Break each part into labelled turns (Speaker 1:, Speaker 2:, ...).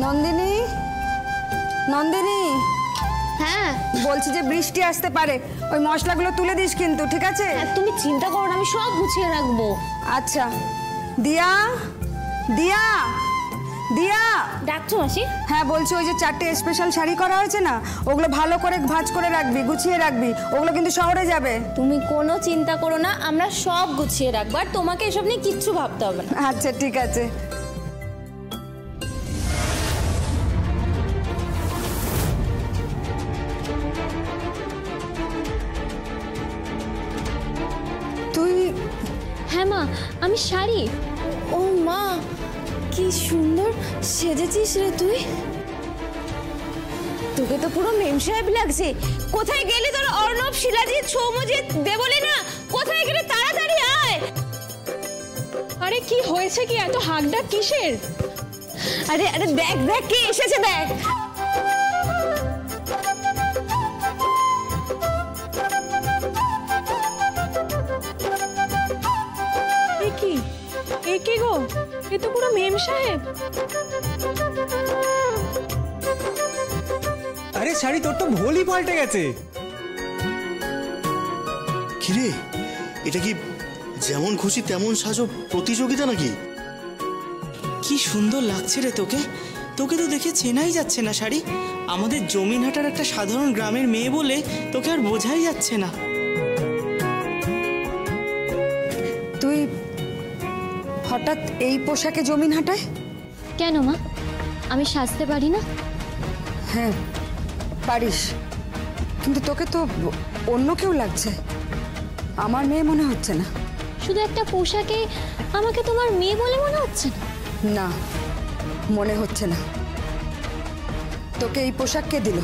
Speaker 1: নন্দিনী, নন্দিনী,
Speaker 2: হ্যাঁ
Speaker 1: বলছি যে বৃষ্টি আসতে পারে, ওই মশলাগুলো তুলে দিস কিন্তু, ঠিক আছে?
Speaker 2: তুমি চিন্তা করো না, আমি সব গুছিয়ে রাখবো।
Speaker 1: আচ্ছা। দিয়া, দিয়া, দিয়া।
Speaker 2: ডাকছো মাসি?
Speaker 1: হ্যাঁ বলছি, ওই যে 4টে স্পেশাল শাড়ি করা হয়েছে না, ওগুলো ভালো করে ভাঁজ করে রাখবি, গুছিয়ে রাখবি, ওগুলো কিন্তু শহরে যাবে।
Speaker 2: তুমি কোনো চিন্তা করো না, আমরা সব গুছিয়ে রাখবো, আর তোমাকে এসব নিয়ে কিচ্ছু ভাবতে হবে না।
Speaker 1: আচ্ছা ঠিক আছে। তুই?
Speaker 2: হ্যাঁ মা, আমি শাড়ি। ও মা, কি সুন্দর সেজেছিস রে তুই। তোকে তো পুরো মেম সাহেব লাগছে। কোথায় গেলি তোর অর্ণব, শিলাজিৎ, সৌম্যজিৎ, দেবলীনা? কোথায় গেলি? তাড়াতাড়ি আয়।
Speaker 3: আরে কি হয়েছে, কি এত হাঁকডাক কিসের?
Speaker 2: আরে আরে দেখ দেখ কে এসেছে, দেখ।
Speaker 3: এ কি গো, এ তো পুরো মেম সাহেব।
Speaker 4: আরে শাড়ি, তোর তো ভোলই পাল্টে গেছে।
Speaker 5: কিরে, এটা কি যেমন খুশি তেমন সাজো প্রতিযোগিতা নাকি?
Speaker 6: কি সুন্দর লাগছে রে তোকে। তোকে তো দেখে চেনাই যাচ্ছে না শাড়ি। আমাদের জমিনহাটার একটা সাধারণ গ্রামের মেয়ে বলে তোকে আর বোঝাই যাচ্ছে না।
Speaker 1: তুই হঠাৎ এই পোশাকে জমিনহাটায়?
Speaker 2: কেন মা, আমি সাজতে পারি না?
Speaker 1: হ্যাঁ পারিস, কিন্তু তোকে তো অন্য কেউ লাগছে, আমার মেয়ে মনে হচ্ছে না।
Speaker 2: শুধু একটা পোশাকে আমাকে তোমার মেয়ে বলে মনে হচ্ছে না?
Speaker 1: না, মনে হচ্ছে না। তোকে এই পোশাক কে দিল?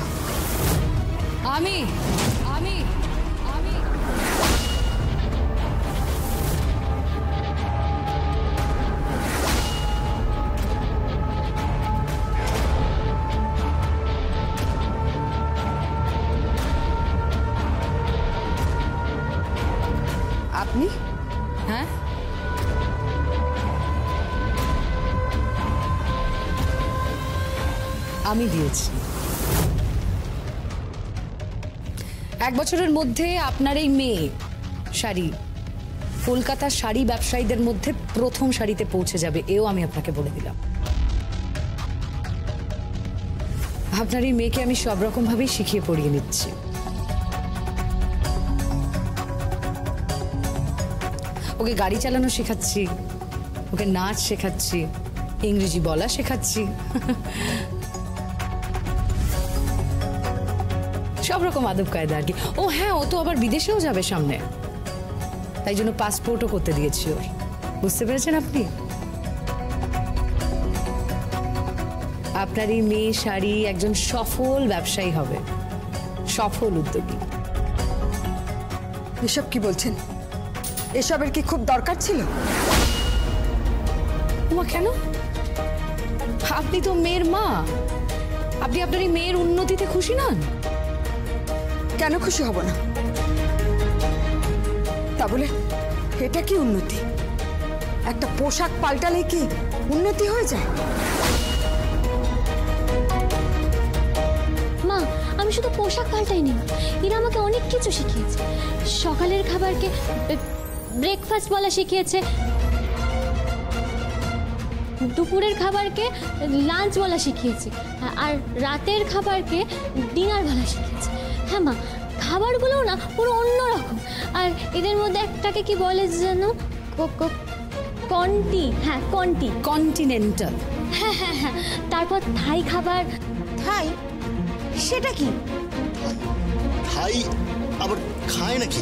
Speaker 3: আমি আমি আমি
Speaker 1: আপনি?
Speaker 3: হ্যাঁ, আমি দিয়েছি। 1 বছরের মধ্যে আপনার এই মেয়ে শাড়ি কলকাতার শাড়ি ব্যবসায়ীদের মধ্যে প্রথম শাড়িতে পৌঁছে যাবে, এও আমি আপনাকে বলে দিলাম। আপনার এই মেয়েকে আমি সব রকম ভাবেই শিখিয়ে পড়িয়ে নিচ্ছি। ওকে গাড়ি চালানো শেখাচ্ছি, ওকে নাচ শেখাচ্ছি, ইংরেজি বলা শেখাচ্ছি, সব রকম আদব কায়দা আর কি। ও হ্যাঁ, ও তো আবার বিদেশেও যাবে সামনে, তাই জন্য পাসপোর্টও করতে দিয়েছি ওর। বুঝতে পেরেছেন আপনি? আপনার এই মেয়ে শাড়ি একজন সফল ব্যবসায়ী হবে, সফল উদ্যোগী।
Speaker 1: এসব কি বলছেন? এসবের কি খুব দরকার ছিল?
Speaker 3: ওমা কেন? আপনি তো মেয়ের মা, আপনি আপনার এই মেয়ের উন্নতিতে খুশি নন?
Speaker 1: কেন খুশি হব না? তা বলে এটা কি উন্নতি? একটা পোশাক পাল্টালে কি উন্নতি হয়ে যায়?
Speaker 2: মা, আমি শুধু পোশাক পাল্টাইনি, এরা আমাকে অনেক কিছু শিখিয়েছে। সকালের খাবারকে ব্রেকফাস্ট বলা শিখিয়েছে, দুপুরের খাবারকে লাঞ্চ বলা শিখিয়েছে, আর রাতের খাবারকে ডিনার বলা শিখিয়েছে। হ্যাঁ মা, খাবারগুলোও না পুরো অন্যরকম। আর এদের মধ্যে একটাকে কি বলে যেন, কন্টি। হ্যাঁ কন্টি,
Speaker 3: কন্টিনেন্টাল।
Speaker 2: হ্যাঁ হ্যাঁ হ্যাঁ। তারপর থাই খাবার।
Speaker 5: থাই? সেটা কি? থাই আবার খায় নাকি?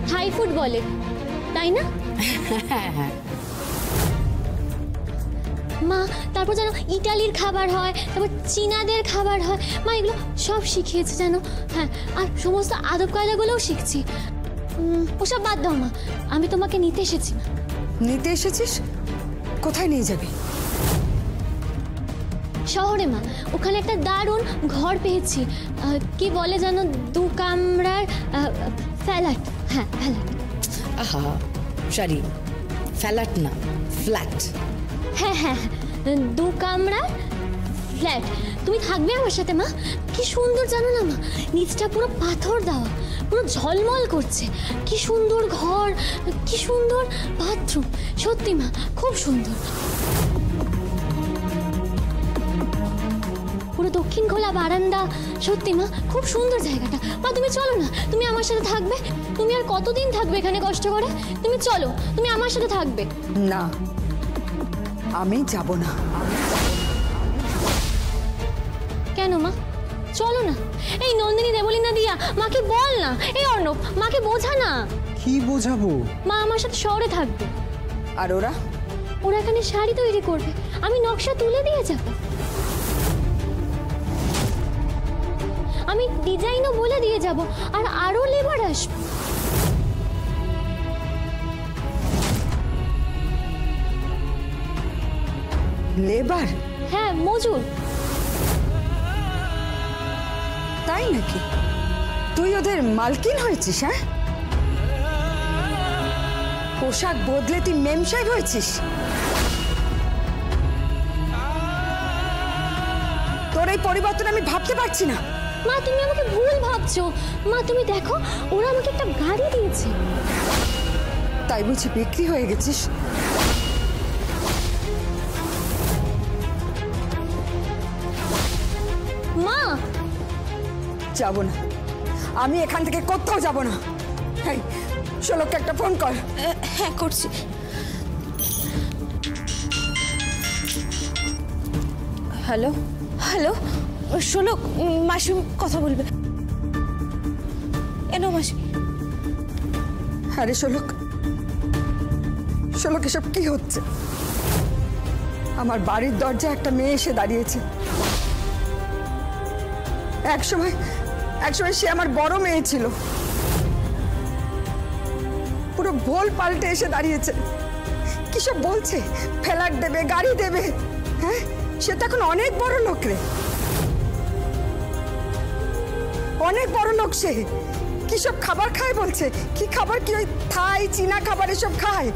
Speaker 2: থাই ফুড বলে, তাই না?
Speaker 3: হ্যাঁ হ্যাঁ।
Speaker 2: মা, তারপর জানো ইটালির খাবার হয়, তারপর চীনাদের খাবার হয়। মা এগুলো সব শিখিয়েছে জানো। হ্যাঁ, আর সমস্ত আদব কায়দাগুলোও শিখছি। ওসব বাদ দাও মা, আমি তোমাকে নিতে এসেছি। না
Speaker 1: নিতে এসেছিস? কোথায় নিয়ে যাবি?
Speaker 2: শহরে মা, ওখানে একটা দারুণ ঘর পেয়েছি। কি বলে জানো, 2 কামরার ফ্ল্যাট। হ্যাঁ ফ্ল্যাট।
Speaker 3: আহা শাড়ি, ফ্ল্যাট না ফ্ল্যাট।
Speaker 2: হ্যাঁ হ্যাঁ, 2 কামরার ফ্ল্যাট। তুমি থাকবে আমার সাথে মা? কি সুন্দর জানো না মা, নিচটা পুরো পাথর দেওয়া, পুরো ঝলমল করছে। কি সুন্দর ঘর, কি সুন্দর বাথরুম, সত্যি মা খুব সুন্দর। পুরো দক্ষিণ খোলা বারান্দা, সত্যি মা খুব সুন্দর জায়গাটা। মা তুমি চলো না, তুমি আমার সাথে থাকবে। তুমি আর কতদিন থাকবে এখানে কষ্ট করে? তুমি চলো, তুমি আমার সাথে থাকবে।
Speaker 1: না, আমি যাব না।
Speaker 2: কেন মা? চলো না। এই নন্দিনী, দেবলীনা দিয়া, মাকে বল না। এই অর্ণব, মাকে বোঝা না।
Speaker 4: কি বোঝাবো?
Speaker 2: মা আমার সাথে শহরে থাকবে।
Speaker 1: আর ওরা?
Speaker 2: ওরা এখানে শাড়ি তৈরি করবে, আমি নকশা তুলে দিয়ে যাব। আমি ডিজাইনও বলে দিয়ে যাব, আর আরো লেবার আসবে।
Speaker 1: লেবার?
Speaker 2: হ্যাঁ, মজুর।
Speaker 1: তাই নাকি? তুই ওদের মালকিন হয়েছিস? হ্যাঁ, পোশাক বদলে তুই মেম সাহেব হয়েছিস। তোর এই পরিবর্তন আমি ভাবতে পারছি না।
Speaker 2: মা তুমি আমাকে ভুল ভাবছো। মা তুমি দেখো, ওরা আমাকে একটা গাড়ি দিয়েছে।
Speaker 1: তাই বুঝি বিক্রি হয়ে গেছিস?
Speaker 2: মা
Speaker 1: যাব না, আমি এখান থেকে কোথাও যাব না। এই শোলককে একটা ফোন কর।
Speaker 3: হ্যাঁ, করছি। হ্যালো হ্যালো, শোলক, মাসি কথা বলবে। এনো মাসি।
Speaker 1: আরে শোলক, শোলক এসব কি হচ্ছে? আমার বাড়ির দরজায় একটা মেয়ে এসে দাঁড়িয়েছে। একসময় সে আমার বড় মেয়ে ছিল, পুরো ভোল পাল্টে এসে দাঁড়িয়েছে। কি সব বলছে, ফ্ল্যাট দেবে, গাড়ি দেবে। হ্যাঁ, সে তো এখন অনেক বড় লোক রে, অনেক বড় লোক সে। কি সব খাবার খায় বলছে। কি খাবার? কি ওই থাই চীনা খাবার এসব খায়?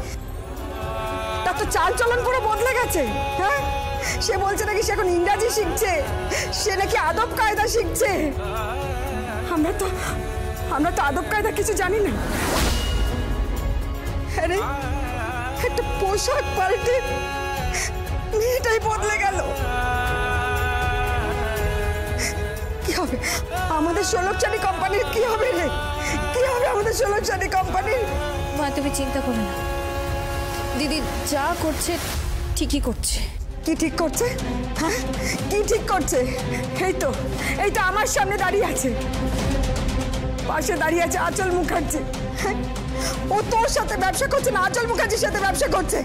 Speaker 1: তার তো চাল চলন পুরো বদলে গেছে। হ্যাঁ, সে বলছে নাকি সে এখন ইংরাজি শিখছে, সে নাকি আদব কায়দা শিখছে। আমরা তো আদব কায়দা কিছু জানি না। আরে একটা পোশাক পাল্টে মেয়েটাই বদলে গেল। কি হবে আমাদের শোলক শাড়ি কোম্পানির? কি হবে রে? কি হবে আমাদের শোলক শাড়ি কোম্পানির?
Speaker 3: মা তুমি চিন্তা করো না, দিদি যা করছে ঠিকই করছে।
Speaker 1: কি ঠিক করছে? হ্যাঁ, কি ঠিক করছে? এই তো আমার সামনে দাঁড়িয়ে আছে, পাশে দাঁড়িয়ে আছে আঁচল মুখার্জি। হ্যাঁ, ও তোর সাথে ব্যবসা করছে না আঁচল মুখার্জির সাথে ব্যবসা করছে?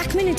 Speaker 3: এক মিনিট